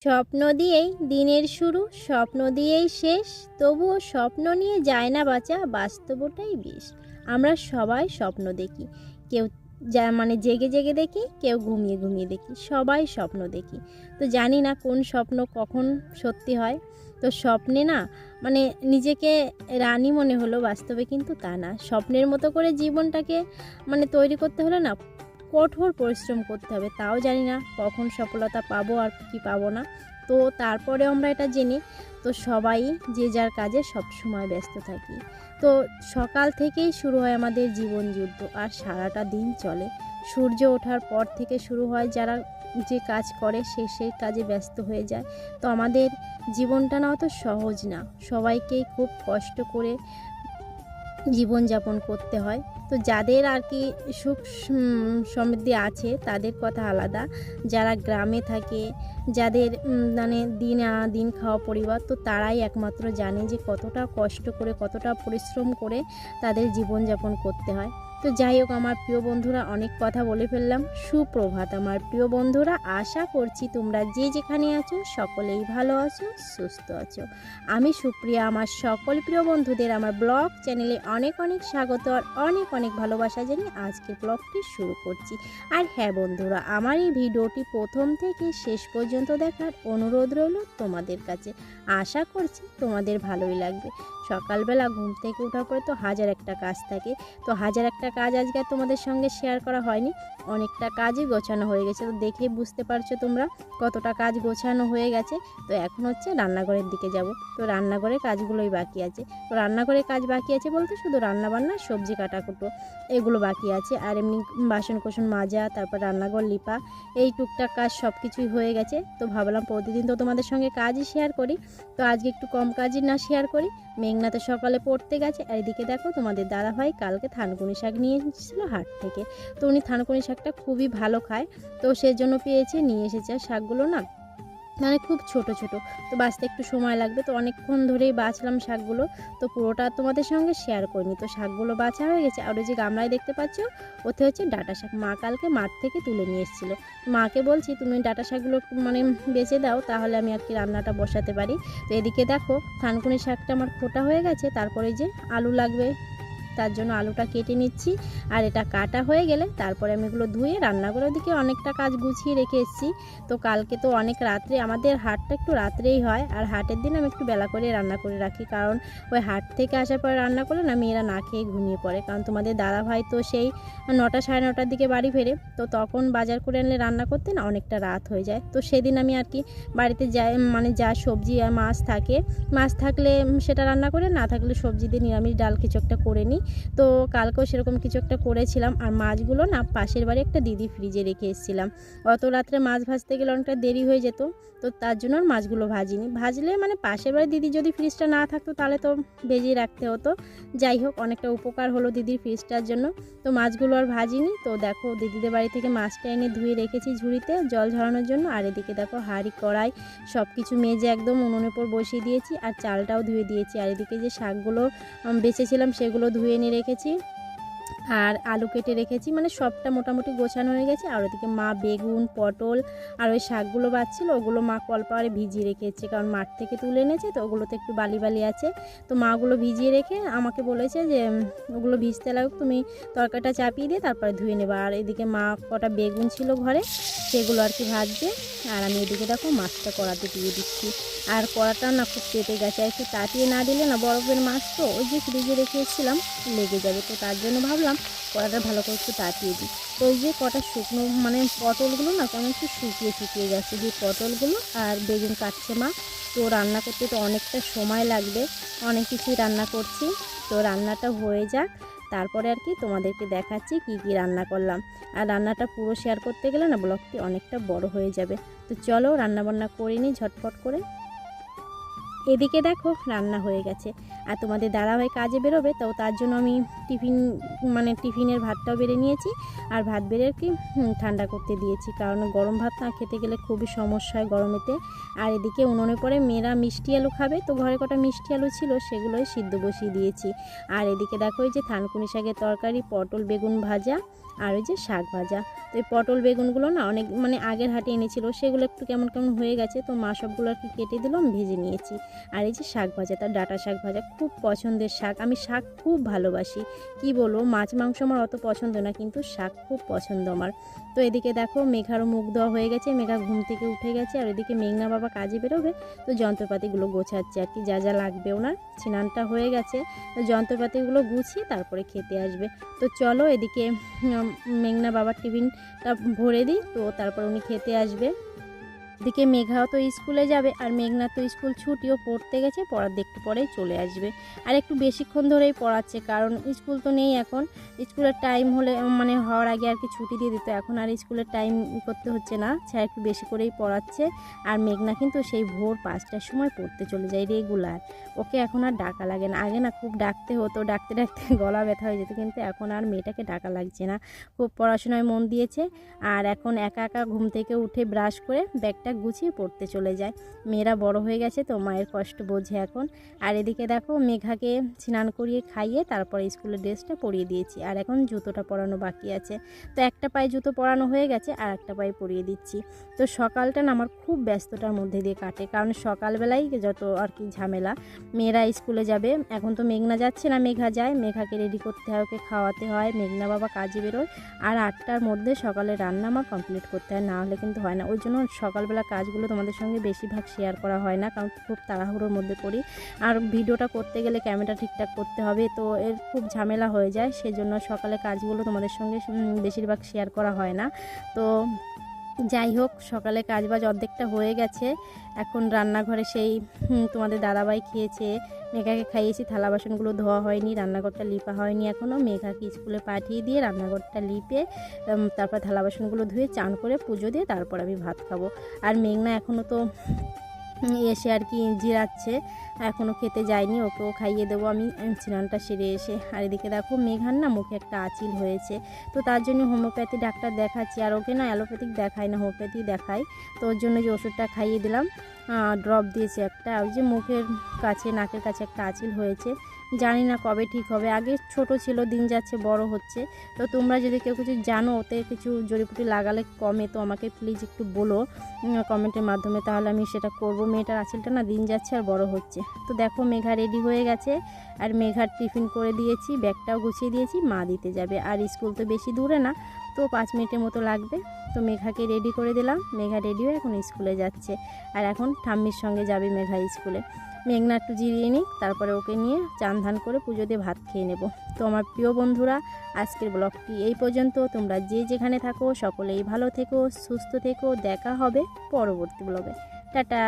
স্বপ্ন দিয়েই দিনের শুরু, স্বপ্ন দিয়েই শেষ, তবুও স্বপ্ন নিয়ে যায় না বাঁচা, বাস্তবটাই বিষ। আমরা সবাই স্বপ্ন দেখি, কেউ জেগে জেগে দেখি, কেউ ঘুমিয়ে ঘুমিয়ে দেখি, সবাই স্বপ্ন দেখি। তো জানি না কোন স্বপ্ন কখন সত্যি হয়। তো স্বপ্নে না নিজেকে রানী মনে হলো, বাস্তবে কিন্তু তা না। স্বপ্নের মতো করে জীবনটাকে তৈরি করতে হলে না কঠোর পরিশ্রম করতে হবে। তাও জানি না কখন সফলতা পাবো আর কি পাবো না। তো তারপরে আমরা এটা জেনে তো সবাই যে যার কাজে সবসময় ব্যস্ত থাকি। তো সকাল থেকেই শুরু হয় আমাদের জীবন যুদ্ধ, আর সারাটা দিন চলে। সূর্য ওঠার পর থেকে শুরু হয়, যারা যে কাজ করে সেই কাজে ব্যস্ত হয়ে যায়। তো আমাদের জীবনটা না অত সহজ না, সবাইকেই খুব কষ্ট করে জীবনযাপন করতে হয়। তো যাদের আর কি সুখ সমৃদ্ধি আছে তাদের কথা আলাদা। যারা গ্রামে থাকে, যাদের দিন আনা দিন খাওয়া পরিবার, তো তারাই একমাত্র জানে যে কতটা কষ্ট করে, কতটা পরিশ্রম করে তাদের জীবনযাপন করতে হয়। তো যাই হোক, আমার প্রিয় বন্ধুরা, অনেক কথা বলে ফেললাম। সুপ্রভাত আমার প্রিয় বন্ধুরা, আশা করছি তোমরা যে যেখানে আছো সকলেই ভালো আছো, সুস্থ আছো। আমি সুপ্রিয়া আমার সকল প্রিয় বন্ধুদের আমার ব্লগ চ্যানেলে অনেক অনেক স্বাগত আর অনেক অনেক ভালোবাসা জানিয়ে আজকের ব্লগটি শুরু করছি। আর হ্যাঁ বন্ধুরা, আমার এই ভিডিওটি প্রথম থেকে শেষ পর্যন্ত দেখার অনুরোধ রইল তোমাদের কাছে। আশা করছি তোমাদের ভালোই লাগবে। সকালবেলা ঘুম থেকে ওঠার পরে তো হাজার একটা কাজ থাকে। তো হাজার একটা কাজ আজকে আর তোমাদের সঙ্গে শেয়ার করা হয়নি, অনেকটা কাজই গোছানো হয়ে গেছে। তো দেখেই বুঝতে পারছো তোমরা কতটা কাজ গোছানো হয়ে গেছে। তো এখন হচ্ছে রান্নাঘরের দিকে যাব। তো রান্নাঘরের কাজগুলোই বাকি আছে। তো রান্নাঘরের কাজ বাকি আছে বলতে শুধু রান্নাবান্না, সবজি কাটাকুটো এগুলো বাকি আছে। আর এমনি বাসন কোসন মাজা, তারপর রান্নাঘর লিপা, এই টুকটাক কাজ সব কিছুই হয়ে গেছে। তো ভাবলাম প্রতিদিন তো তোমাদের সঙ্গে কাজই শেয়ার করি, তো আজকে একটু কম কাজই না শেয়ার করি। মেঘনা তো সকালে পড়তে গেছে, আর এদিকে দেখো তোমাদের দাদাভাই কালকে থানকুনি শাক নিয়ে এসেছিলো হাট থেকে। তো উনি থানকুনি শাকটা খুবই ভালো খায়, তো সেজন্য পেয়েছে, নিয়ে এসেছে। আর শাকগুলো না খুব ছোট ছোট, তো বাছতে একটু সময় লাগবে। তো অনেকক্ষণ ধরেই বাছলাম শাকগুলো, তো পুরোটা তোমাদের সঙ্গে শেয়ার করিনি। তো শাকগুলো বাছা হয়ে গেছে। আর ওই যে গামলায় দেখতে পাচ্ছ, ওতে হচ্ছে ডাঁটা শাক, মা কালকে মাঠ থেকে তুলে নিয়ে এসেছিলো। মাকে বলছি তুমি ডাঁটা শাকগুলো একটু বেছে দাও, তাহলে আমি আর কি রান্নাটা বসাতে পারি। তো এদিকে দেখো থানকুনি শাকটা আমার ফোটা হয়ে গেছে। তারপরে যে আলু লাগবে, তার জন্য আলুটা কেটে নিচ্ছি। আর এটা কাটা হয়ে গেলে তারপরে আমি এগুলো ধুয়ে রান্নাঘরের দিকে অনেকটা কাজ গুছিয়ে রেখে এসেছি। তো কালকে তো অনেক রাত্রে, আমাদের হাটটা একটু রাত্রেই হয়, আর হাটের দিন আমি একটু বেলা করে রান্না করে রাখি, কারণ ওই হাট থেকে আসার পরে রান্না করলে না মেয়েরা না খেয়ে ঘুমিয়ে পড়ে। কারণ তোমাদের দাদাভাই তো সেই 9টা সাড়ে 9টার দিকে বাড়ি ফেরে, তো তখন বাজার করে আনলে রান্না করতে না অনেকটা রাত হয়ে যায়। তো সেদিন আমি আর কি বাড়িতে যাই, যা সবজি আর মাছ থাকে, মাছ থাকলে সেটা রান্না করে, না থাকলে সবজি দিয়ে নিরামিষ ডাল কিছু একটা করে নিই। তো কালকেও সেরকম কিছু একটা করেছিলাম। আর মাছগুলো না পাশের বাড়ি একটা দিদি ফ্রিজে রেখে এসেছিলাম। অত রাত্রে মাছ ভাজতে গেলে অনেকটা দেরি হয়ে যেত, তো তার জন্য আর মাছগুলো ভাজিনি। ভাজলে পাশের বাড়ি দিদি যদি ফ্রিজটা না থাকতো তাহলে তো ভেজেই রাখতে হতো। যাই হোক, অনেকটা উপকার হলো দিদির ফ্রিজটার জন্য। তো মাছগুলো আর ভাজিনি। তো দেখো দিদিদের বাড়ি থেকে মাছটা এনে ধুয়ে রেখেছি ঝুড়িতে জল ঝরানোর জন্য। আর এদিকে দেখো হাঁড়ি কড়াই সব কিছু মেজে একদম উনুনের উপর বসিয়ে দিয়েছি, আর চালটাও ধুয়ে দিয়েছি। আর এদিকে যে শাকগুলো বেঁচেছিলাম সেগুলো ধুয়ে নিয়ে রেখেছি, আর আলু কেটে রেখেছি, সবটা মোটামুটি গোছানো হয়ে গেছে। আর ওদিকে মা বেগুন পটল আর ওই শাকগুলো বাছছিল, ওগুলো মা কলপারে ভিজিয়ে রেখেছে, কারণ মাঠ থেকে তুলে এনেছে, তো ওগুলোতে একটু বালি বালি আছে। তো মা ওগুলো ভিজিয়ে রেখে আমাকে বলেছে যে ওগুলো ভিজতে লাগুক, তুমি তরকারিটা চাপিয়ে দিয়ে তারপরে ধুয়ে নেবা। আর এদিকে মা কটা বেগুন ছিল ঘরে, সেগুলো আর কি ভাজছে। আর আমি এদিকে দেখো মাছটা কড়াতে দিয়ে দিচ্ছি। আর কড়াটা না খুব পেটে গেছে, আর একটু তাতিয়ে না দিলে না, বরফের মাছ তো ওই যে ফ্রিজে রেখে এসেছিলাম লেগে যাবে। তো তার জন্য ভাবলাম কড়াটা ভালো করে একটু তাতিয়ে দিই। তো ওই যে কটা শুকনো পটলগুলো না কেমন একটু শুকিয়ে শুকিয়ে গেছে, যে পটলগুলো আর বেগুন কাটছে মা। তো রান্না করতে তো অনেকটা সময় লাগবে, অনেক কিছুই রান্না করছি। তো রান্নাটা হয়ে যাক, তারপরে আর কি তোমাদেরকে দেখাচ্ছি কি কি রান্না করলাম। আর রান্নাটা পুরো শেয়ার করতে গেলে না ব্লগটি অনেকটা বড় হয়ে যাবে। তো চলো রান্নাবান্না করে নিই ঝটপট করে। এদিকে দেখো রান্না হয়ে গেছে, আর তোমাদের দাদাভাই কাজে বেরোবে, তো তার জন্য আমি টিফিনের ভাতটাও বেড়ে নিয়েছি। আর ভাত বেড়ে আর কি ঠান্ডা করতে দিয়েছি, কারণ গরম ভাত না খেতে গেলে খুবই সমস্যা হয় গরমেতে। আর এদিকে উনুনে পরে মেয়েরা মিষ্টি আলু খাবে, তো ঘরে কটা মিষ্টি আলু ছিল সেগুলোই সিদ্ধ বসিয়ে দিয়েছি। আর এদিকে দেখো এই যে থানকুনি শাকের তরকারি, পটল বেগুন ভাজা, আর ওই যে শাক ভাজা। তো এই পটল বেগুনগুলো না অনেক মানে আগের হাটে এনেছিল, সেগুলো একটু কেমন কেমন হয়ে গেছে, তো মা সবগুলো আর কি কেটে দিলাম, ভেজে নিয়েছি। আর এই যে শাক ভাজা, তার ডাঁটা শাক ভাজা, খুব পছন্দের শাক, আমি শাক খুব ভালোবাসি। কি বলবো, মাছ মাংস আমার অত পছন্দ না, কিন্তু শাক খুব পছন্দ আমার। তো এদিকে দেখো মেঘারও মুখ দেওয়া হয়ে গেছে, মেঘা ঘুম থেকে উঠে গেছে। আর এদিকে মেঘনা বাবা কাজে বেরোবে, তো যন্ত্রপাতিগুলো গোছাচ্ছে আর কি, যা যা লাগবে ওনার। স্নানটা হয়ে গেছে, তো যন্ত্রপাতিগুলো গুছিয়ে তারপরে খেতে আসবে। তো চলো এদিকে মেঘনা বাবার টিফিনটা ভরে দিই, তো তারপর উনি খেতে আসবে। এদিকে মেঘাও তো স্কুলে যাবে, আর মেঘনা তো স্কুল ছুটিও, পড়তে গেছে, পড়ার একটু পরেই চলে আসবে। আর একটু বেশিক্ষণ ধরেই পড়াচ্ছে, কারণ স্কুল তো নেই এখন। স্কুলের টাইম হলে মানে হওয়ার আগে আর কি ছুটি দিয়ে দিত, এখন আর স্কুলের টাইম করতে হচ্ছে না, স্যার একটু বেশি করেই পড়াচ্ছে। আর মেঘনা কিন্তু সেই ভোর 5টার সময় পড়তে চলে যায় রেগুলার, ওকে এখন আর ডাকা লাগে না। আগে না খুব ডাকতে হতো, ডাকতে ডাকতে গলা ব্যথা হয়ে যেত, কিন্তু এখন আর মেয়েটাকে ডাকা লাগছে না, খুব পড়াশোনায় মন দিয়েছে। আর এখন একা একা ঘুম থেকে উঠে ব্রাশ করে ব্যাগটা গুছিয়ে পড়তে চলে যায়। মেয়েরা বড় হয়ে গেছে তো মায়ের কষ্ট বোঝে এখন। আর এদিকে দেখো মেঘাকে স্নান করিয়ে খাইয়ে তারপরে স্কুলের ড্রেসটা পরিয়ে দিয়েছি, আর এখন জুতোটা পরানো বাকি আছে। তো একটা পায়ে জুতো পরানো হয়ে গেছে, আর একটা পায়ে পরিয়ে দিচ্ছি। তো সকালটা না আমার খুব ব্যস্ততার মধ্যে দিয়ে কাটে, কারণ সকালবেলায় যত আর কি ঝামেলা, মেয়েরা স্কুলে যাবে। এখন তো মেঘনা যাচ্ছে না, মেঘা যায়, মেঘাকে রেডি করতে হয়, ওকে খাওয়াতে হয়, মেঘনা বাবা কাজে বেরোয়। আর 8টার মধ্যে সকালে রান্না আমার কমপ্লিট করতে হয়, না হলে কিন্তু হয় না। ওই জন্য সকালবেলা কাজগুলো তোমাদের সঙ্গে বেশিরভাগ শেয়ার করা হয় না, কারণ খুব তাড়াহুড়োর মধ্যে পড়ি। আর ভিডিওটা করতে গেলে ক্যামেরা ঠিকঠাক করতে হবে, তো এর খুব ঝামেলা হয়ে যায়, সেজন্য সকালে কাজগুলো তোমাদের সঙ্গে বেশিরভাগ শেয়ার করা হয় না। তো যাই হোক, সকালে কাজবাজ অর্ধেকটা হয়ে গেছে। এখন রান্নাঘরে সেই তোমাদের দাদাভাই খেয়েছে, মেঘাকে খাইয়েছি, থালা বাসনগুলো ধোয়া হয়নি, রান্নাঘরটা লিপা হয়নি এখনও। মেঘাকে স্কুলে পাঠিয়ে দিয়ে রান্নাঘরটা লিপে তারপর থালা বাসনগুলো ধুয়ে চান করে পুজো দিয়ে তারপর আমি ভাত খাবো। আর মেঘনা এখনও তো এসে আর কি জিরাচ্ছে, এখনও খেতে যায়নি, ওকেও খাইয়ে দেবো আমি স্নানটা সেরে এসে। আর এদিকে দেখো মেঘার না মুখে একটা আঁচিল হয়েছে, তো তার জন্য হোমিওপ্যাথি ডাক্তার দেখাচ্ছি। আর ওকে না অ্যালোপ্যাথিক দেখাই না, হোমিওপ্যাথি দেখাই। তো ওর জন্য যে ওষুধটা খাইয়ে দিলাম, ড্রপ দিয়েছে একটা। ওই যে মুখের কাছে নাকের কাছে একটা আঁচিল হয়েছে, জানি না কবে ঠিক হবে। আগে ছোট ছিল, দিন যাচ্ছে বড় হচ্ছে। তো তোমরা যদি কেউ কিছু জানো ওতে কিছু জড়িপুটি লাগালে কমে, তো আমাকে প্লিজ একটু বলো কমেন্টের মাধ্যমে, তাহলে আমি সেটা করব। মেয়েটার আঁচিলটা না দিন যাচ্ছে আর বড় হচ্ছে। তো দেখো মেঘা রেডি হয়ে গেছে, আর মেঘার টিফিন করে দিয়েছি, ব্যাগটাও গুছিয়ে দিয়েছি, মা দিতে যাবে। আর স্কুল তো বেশি দূরে না, তো 5 মিনিটের মতো লাগবে। তো মেঘাকে রেডি করে দিলাম, মেঘা রেডি হয়ে এখন স্কুলে যাচ্ছে। আর এখন ঠাম্মির সঙ্গে যাবে মেঘা স্কুলে। মেঘনা একটু জিরিয়ে নিই, তারপরে ওকে নিয়ে চান ধান করে পুজো দিয়ে ভাত খেয়ে নেব। তো আমার প্রিয় বন্ধুরা, আজকের ব্লগটি এই পর্যন্ত। তোমরা যে যেখানে থাকো সকলেই ভালো থেকো, সুস্থ থেকো। দেখা হবে পরবর্তী ব্লগে। টাটা।